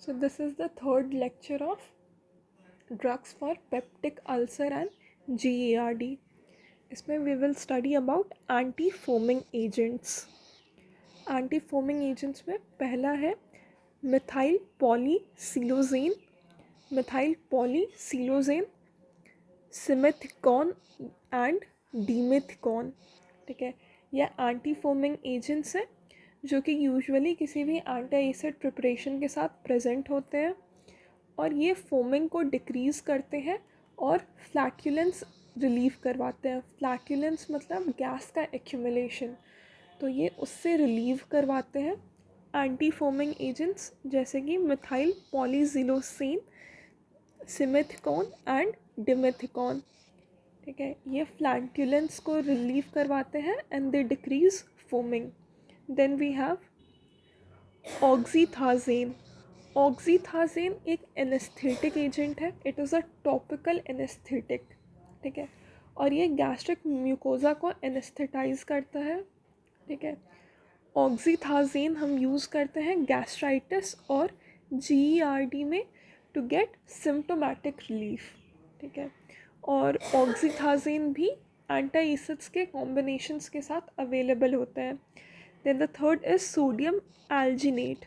So this is the third lecture of drugs for peptic ulcer and GERD. इसमें we will study about anti-foaming agents. Anti-foaming agents में पहला है methyl polysiloxane, simethicone and dimethicone. ठीक है, यह anti foaming agents हैं जो कि यूजुअली किसी भी एंटी एसिड प्रिपरेशन के साथ प्रेजेंट होते हैं और ये फोमिंग को डिक्रीज़ करते हैं और फ्लैटुलेंस रिलीव करवाते हैं. फ्लैटुलेंस मतलब गैस का एक्यूमुलेशन, तो ये उससे रिलीव करवाते हैं. एंटी फोमिंग एजेंट्स जैसे कि methyl polysiloxane, simethicone and dimethicone. ठीक है, ये फ्लैटुलेंस को रिलीव करवाते हैं and they decrease foaming. Then we have oxethazaine. Oxethazaine एक एनेस्थेटिक एजेंट है. It is a topical anaesthetic. ठीक है, और ये गैस्ट्रिक म्यूकोजा को एनेस्थेटाइज करता है. ठीक है, ऑक्सीथाजेन हम यूज़ करते हैं गैस्ट्राइटिस और GERD में टू गेट सिम्टोमेटिक रिलीफ. ठीक है, और ऑक्सीथाजेन भी एंटी एसिड्स के कॉम्बिनेशंस के साथ अवेलेबल होता है. Then the third is sodium alginate.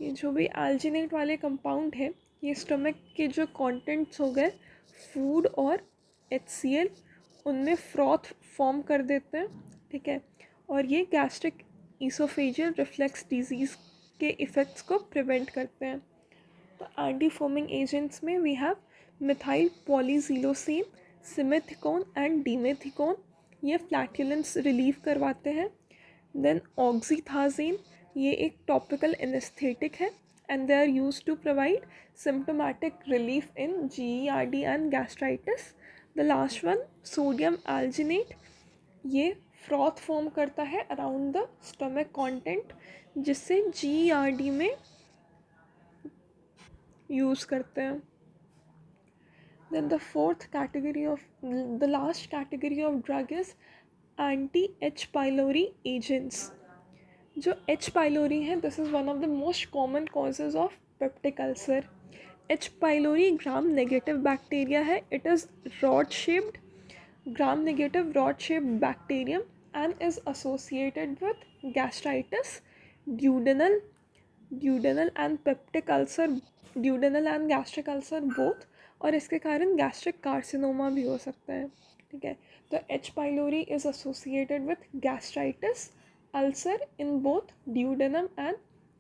ये जो भी एल्जिनेट वाले कंपाउंड है, ये स्टमक के जो कंटेंट्स हो गए फूड और HCl, उनमें फ्रॉथ फॉर्म कर देते हैं. ठीक है, और ये गैस्ट्रिक ईसोफेजियल रिफ्लेक्स डिजीज़ के इफ़ेक्ट्स को प्रिवेंट करते हैं. तो एंटी फोमिंग एजेंट्स में we have methyl polysiloxane, simethicone and dimethicone. ये फ्लैटुलेंस रिलीव करवाते हैं. देन ऑक्सीथाजेन, ये एक टॉपिकल एनेस्थेटिक है and they are used to provide symptomatic relief in GERD and gastritis. The last one sodium alginate, ये froth form करता है around the stomach content जिससे GERD में यूज़ करते हैं. Then the fourth category of the last category of drug is anti-H. pylori agents. जो H. pylori है, this is one of the most common causes of peptic ulcer. H. pylori gram negative bacteria है. It is rod shaped, gram negative rod shaped bacterium and is associated with gastritis, duodenal and peptic ulcer, duodenal and gastric ulcer both. और इसके कारण gastric carcinoma भी हो सकता है. ठीक है, तो H. pylori is associated with gastritis, ulcer in both duodenum and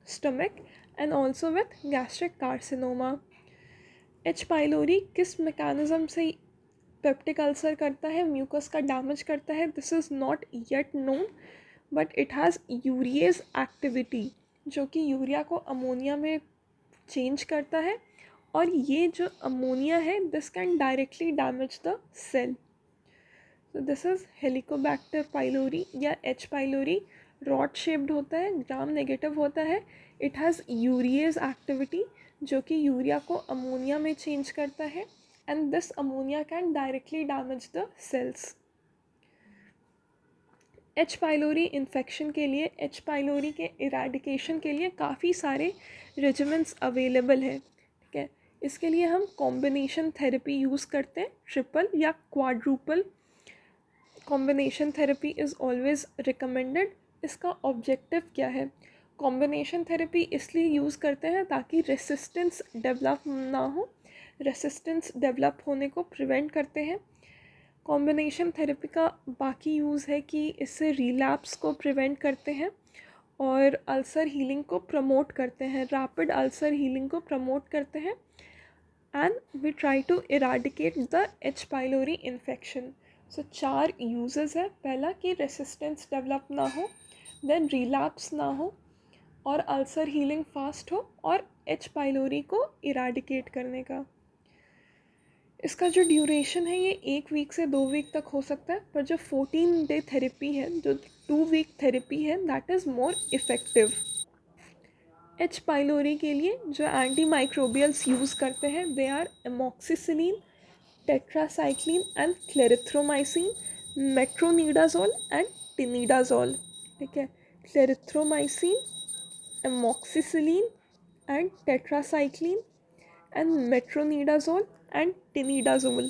stomach and also with gastric carcinoma. H. pylori किस मैकेनिज्म से पेप्टिक अल्सर करता है, म्यूकस का डैमेज करता है, this is not yet known, but it has urease activity जो कि urea को अमोनिया में चेंज करता है. और ये जो अमोनिया है this can directly damage the cell. तो दिस इज़ हेलिकोबैक्टर पाइलोरी या H. pylori. रॉड शेप्ड होता है, ग्राम नेगेटिव होता है. इट हैज़ यूरिएज एक्टिविटी जो कि यूरिया को अमोनिया में चेंज करता है and this ammonia can directly damage the cells. H. pylori infection के लिए, H. pylori के इरेडिकेशन के लिए काफ़ी सारे रेजिमेंट्स अवेलेबल है. ठीक है, इसके लिए हम कॉम्बिनेशन थेरेपी यूज़ करते हैं. ट्रिपल या quadruple combination therapy is always recommended. इसका ऑब्जेक्टिव क्या है? कॉम्बिनेशन थेरेपी इसलिए यूज़ करते हैं ताकि रेसिस्टेंस डेवलप ना हो. रेसिस्टेंस डेवलप होने को प्रिवेंट करते हैं. कॉम्बिनेशन थेरेपी का बाकी यूज़ है कि इससे रिलैप्स को प्रिवेंट करते हैं और अल्सर हीलिंग को प्रमोट करते हैं, रैपिड अल्सर हीलिंग को प्रमोट करते हैं. And we try to eradicate the H. pylori infection. So 4 uses है. पहला कि रेसिस्टेंस डेवलप ना हो, देन रिलैप्स ना हो और अल्सर हीलिंग फास्ट हो और H. pylori को इराडिकेट करने का. इसका जो ड्यूरेशन है ये 1 वीक से 2 वीक तक हो सकता है, पर जो 14 डे थेरेपी है, जो 2 वीक थेरेपी है, that is more effective. H. pylori के लिए जो एंटी माइक्रोबियल्स यूज़ करते हैं they are amoxicillin, tetracycline and clarithromycin, metronidazole and tinidazole. ठीक है, clarithromycin, amoxicillin, and tetracycline and metronidazole and tinidazole.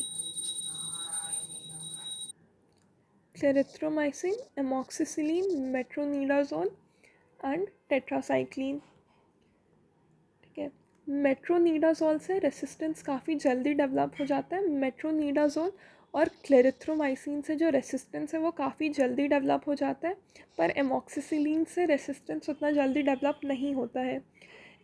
Clarithromycin, amoxicillin, metronidazole and tetracycline. ठीक है, metronidazole से रेसिस्टेंस काफ़ी जल्दी डेवलप हो जाता है. मेट्रोनिडाजोल और क्लेरिथ्रोमाइसिन से जो रेसिस्टेंस है वो काफ़ी जल्दी डेवलप हो जाता है, पर एमॉक्सिसिलिन से रेसिस्टेंस उतना जल्दी डेवलप नहीं होता है.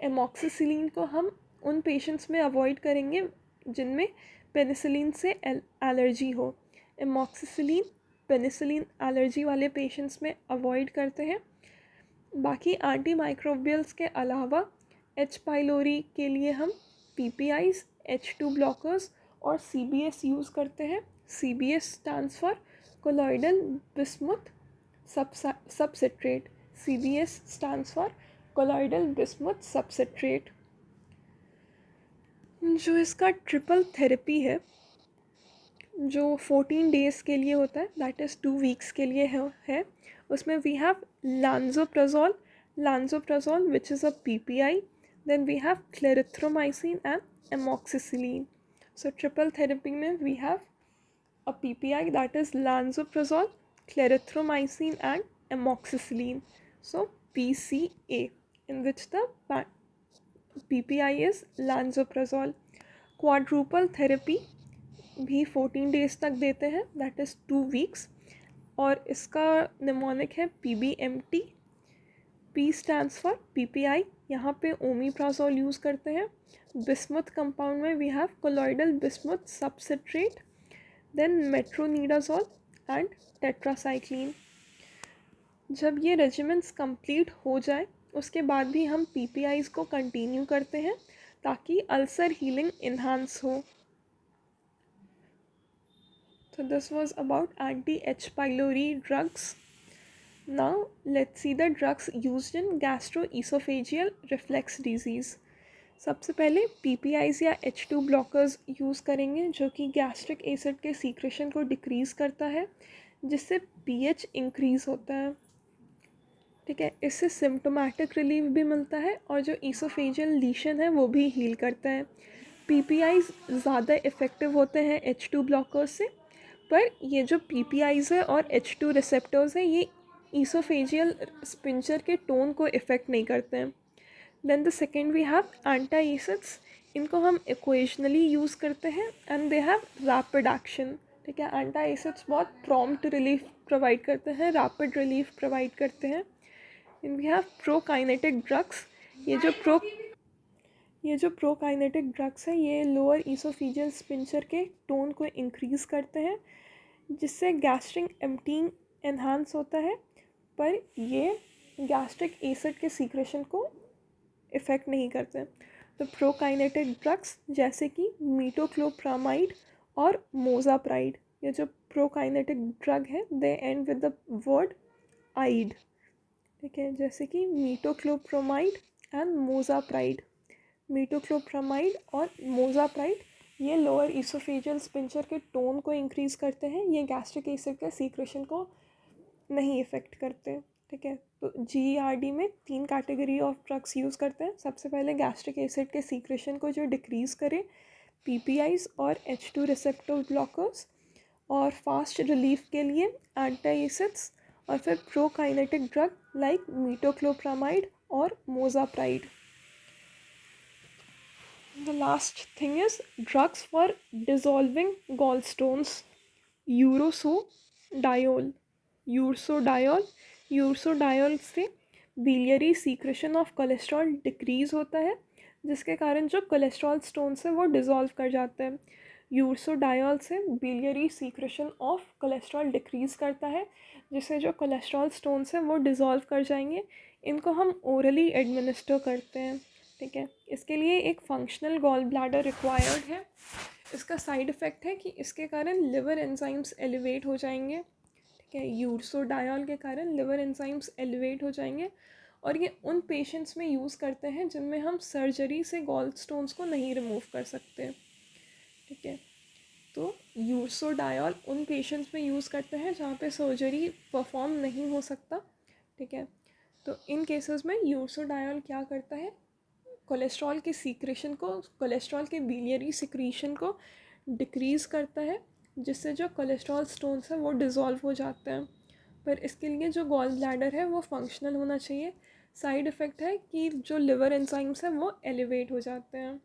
एमॉक्सिसिलिन को हम उन पेशेंट्स में अवॉइड करेंगे जिनमें पेनिसिलिन से एलर्जी हो. एमॉक्सिसिलिन पेनिसिलिन एलर्जी वाले पेशेंट्स में अवॉइड करते हैं. बाकी एंटी माइक्रोबियल्स के अलावा एच पाइलोरी के लिए हम पीपीआईज, H2 ब्लॉकर्स और CBS यूज़ करते हैं. CBS stands for colloidal bismuth subcitrate. CBS stands for colloidal bismuth subcitrate. जो इसका ट्रिपल थेरेपी है जो 14 डेज़ के लिए होता है, दैट इज़ 2 वीक्स के लिए है. उसमें we have lansoprazole which is a PPI. Then we have clarithromycin and amoxicillin. So triple therapy में we have a PPI that is lansoprazole, clarithromycin and amoxicillin. So PCA, in which the PPI is lansoprazole. Quadruple therapy भी 14 days तक देते हैं, that is 2 weeks. और इसका mnemonic है PBMT. P stands for PPI. यहाँ पे ओमीप्राजोल यूज़ करते हैं. बिस्मुथ कंपाउंड में we have colloidal bismuth subcitrate, then metronidazole and tetracycline. जब ये रेजिमेंट्स कंप्लीट हो जाए उसके बाद भी हम PPIs को कंटिन्यू करते हैं ताकि अल्सर हीलिंग इन्हांस हो. So this was about anti-H. pylori drugs. Now let's see the drugs used in gastroesophageal reflux disease. सबसे पहले PPIs या H2 ब्लॉकर्स यूज़ करेंगे जो कि गैस्ट्रिक एसिड के सीक्रेशन को डिक्रीज़ करता है जिससे pH इंक्रीज़ होता है. ठीक है, इससे सिम्टोमेटिक रिलीफ भी मिलता है और जो ईसोफेजियल लीशन है वो भी हील करता है. PPIs ज़्यादा इफ़ेक्टिव होते हैं H2 ब्लॉकर्स से, पर ये जो PPIs है और H2 रिसेप्टर्स हैं ये ईसोफेजियल स्पिंचर के टोन को इफ़ेक्ट नहीं करते हैं. Then the second we have antacids. इनको हम इक्वेशनली यूज़ करते हैं and they have rapid action. ठीक है, एंटी एसिड्स बहुत प्रॉम्प्ट रिलीफ प्रोवाइड करते हैं, रैपिड रिलीफ प्रोवाइड करते हैं. And we have prokinetic drugs. ये जो प्रोकाइनेटिक ड्रग्स है ये लोअर ईसोफेजियल स्पिंचर के टोन को इंक्रीज़ करते हैं जिससे गैस्ट्रिक एम्पटिंग एनहांस होता है, पर ये गैस्ट्रिक एसिड के सीक्रेशन को इफ़ेक्ट नहीं करते. तो प्रोकाइनेटिक ड्रग्स जैसे कि मीटोक्लोप्रामाइड और मोज़ाप्राइड, ये जो प्रोकाइनेटिक ड्रग है दे एंड विद द वर्ड आइड. ठीक है, जैसे कि मीटोक्लोप्रामाइड एंड मोज़ाप्राइड. मीटोक्लोप्रामाइड और मोज़ाप्राइड ये लोअर ईसोफेजियल स्पिंचर के टोन को इंक्रीज़ करते हैं, ये गैस्ट्रिक एसिड के सीक्रेशन को नहीं इफ़ेक्ट करते. ठीक है, तो GERD में 3 कैटेगरी ऑफ ड्रग्स यूज़ करते हैं. सबसे पहले गैस्ट्रिक एसिड के सीक्रेशन को जो डिक्रीज़ करे PPIs और H2 रिसेप्टर ब्लॉकर्स, और फास्ट रिलीफ के लिए एंटी एसिड्स, और फिर प्रोकाइनेटिक ड्रग लाइक मीटोक्लोप्रामाइड और मोज़ाप्राइड. The last thing is drugs for dissolving gallstones. यूरसोडायोल से biliary secretion of cholesterol decrease होता है जिसके कारण जो कोलेस्ट्रॉल स्टोन्स है वो डिज़ोल्व कर जाते हैं. यूरसोडायोल से biliary secretion of cholesterol decrease करता है जिससे जो कोलेस्ट्रॉल स्टोन्स हैं वो डिज़ोल्व कर जाएंगे. इनको हम ओरली एडमिनिस्टर करते हैं. ठीक है, इसके लिए एक फंक्शनल गॉल ब्लैडर रिक्वायर्ड है. इसका साइड इफ़ेक्ट है कि इसके कारण लिवर एंजाइम्स एलिवेट हो जाएंगे. ठीक है, यूरसोडायोल के कारण लिवर एंजाइम्स एलिवेट हो जाएंगे और ये उन पेशेंट्स में यूज़ करते हैं जिनमें हम सर्जरी से गॉल स्टोन्स को नहीं रिमूव कर सकते. ठीक है, तो यूरसोडायोल उन पेशेंट्स में यूज़ करते हैं जहाँ पे सर्जरी परफॉर्म नहीं हो सकता. ठीक है, तो इन केसेस में यूरसोडायोल क्या करता है, कोलेस्ट्रॉल के सीक्रेशन को, कोलेस्ट्रॉल के बिलियरी सिक्रीशन को डिक्रीज़ करता है, जिससे जो कोलेस्ट्रॉल स्टोन्स हैं वो डिज़ोल्व हो जाते हैं। पर इसके लिए जो गॉल ब्लैडर है वो फंक्शनल होना चाहिए। साइड इफ़ेक्ट है कि जो लिवर एंजाइम्स हैं वो एलिवेट हो जाते हैं।